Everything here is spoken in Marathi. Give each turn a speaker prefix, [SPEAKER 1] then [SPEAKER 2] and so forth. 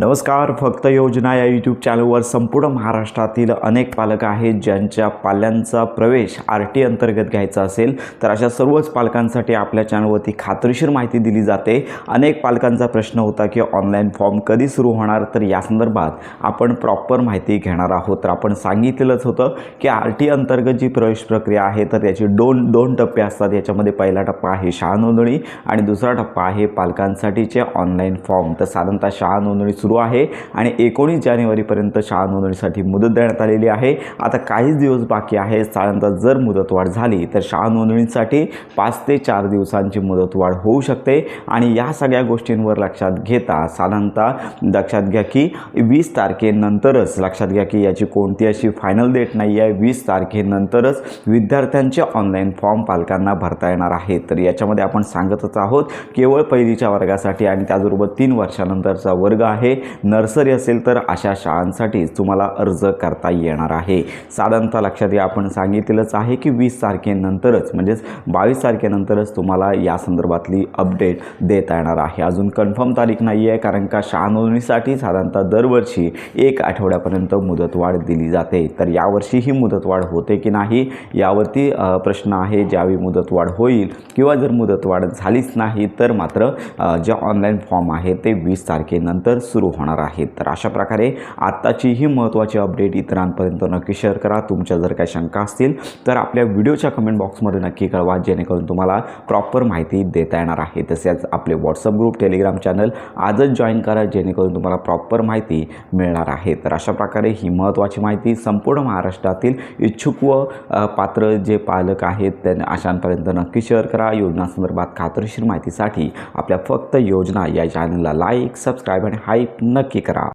[SPEAKER 1] नमस्कार. फक्त योजना या यूट्यूब चॅनलवर संपूर्ण महाराष्ट्रातील अनेक पालक आहेत ज्यांच्या पाल्यांचा प्रवेश RT अंतर्गत घ्यायचा असेल तर अशा सर्वच पालकांसाठी आपल्या चॅनलवरती खात्रीशीर माहिती दिली जाते. अनेक पालकांचा प्रश्न होता की ऑनलाईन फॉर्म कधी सुरू होणार, तर या संदर्भात आपण प्रॉपर माहिती घेणार आहोत. तर आपण सांगितलेलंच होतं की RT अंतर्गत जी प्रवेश प्रक्रिया आहे तर त्याची दोन टप्पे असतात. याच्यामध्ये पहिला टप्पा आहे शाळा नोंदणी आणि दुसरा टप्पा आहे पालकांसाठीचे ऑनलाईन फॉर्म. तर साधारणतः शाळा नोंदणी सुरू आहे आणि 19 जानेवारीपर्यंत शाळा नोंदणीसाठी मुदत देण्यात आलेली आहे. आता काहीच दिवस बाकी आहे. साधारणतः जर मुदतवाढ झाली तर शाळा नोंदणीसाठी 5 ते 4 दिवसांची मुदतवाढ होऊ शकते. आणि या सगळ्या गोष्टींवर लक्षात घेता साधारणतः लक्षात घ्या की 20 तारखेनंतरच, लक्षात घ्या की याची कोणती अशी फायनल डेट नाही आहे, 20 तारखेनंतरच विद्यार्थ्यांचे ऑनलाईन फॉर्म पालकांना भरता येणार आहे. तर याच्यामध्ये आपण सांगतच आहोत केवळ पहिलीच्या वर्गासाठी आणि त्याचबरोबर 3 वर्षानंतरचा वर्ग आहे. नर्सरी असेल तर अशा शाळांसाठी तुम्हाला अर्ज करता येणार आहे. साधारणतः लक्षात घ्या आपण सांगितलेलंच आहे की 20 तारखेनंतरच म्हणजेच 22 तारखेनंतरच तुम्हाला या संदर्भातली अपडेट देता येणार आहे. अजून कन्फर्म तारीख नाही आहे, कारण का शाळा नोंदणीसाठी साधारणतः दरवर्षी 1 आठवड्यापर्यंत मुदतवाढ दिली जाते. तर यावर्षी ही मुदतवाढ होते की नाही यावरती प्रश्न आहे. ज्यावेळी मुदतवाढ होईल किंवा जर मुदतवाढ झालीच नाही तर मात्र जे ऑनलाईन फॉर्म आहे ते 20 तारखेनंतर सुरू होणार आहेत. तर अशा प्रकारे आत्ताची ही महत्त्वाची अपडेट इतरांपर्यंत नक्की शेअर करा. तुमच्या जर काही शंका असतील तर आपल्या व्हिडिओच्या कमेंट बॉक्समध्ये नक्की कळवा, जेणेकरून तुम्हाला प्रॉपर माहिती देता येणार आहे. तसेच आपले व्हॉट्सअप ग्रुप, टेलिग्राम चॅनल आजच जॉईन करा, जेणेकरून तुम्हाला प्रॉपर माहिती मिळणार आहे. तर अशा प्रकारे ही महत्त्वाची माहिती संपूर्ण महाराष्ट्रातील इच्छुक व पात्र जे पालक आहेत त्यांना अशांपर्यंत नक्की शेअर करा. योजनांसंदर्भात खात्रीशीर माहितीसाठी आपल्या फक्त योजना या चॅनलला लाईक, सबस्क्राईब आणि हाईप नक्की करा.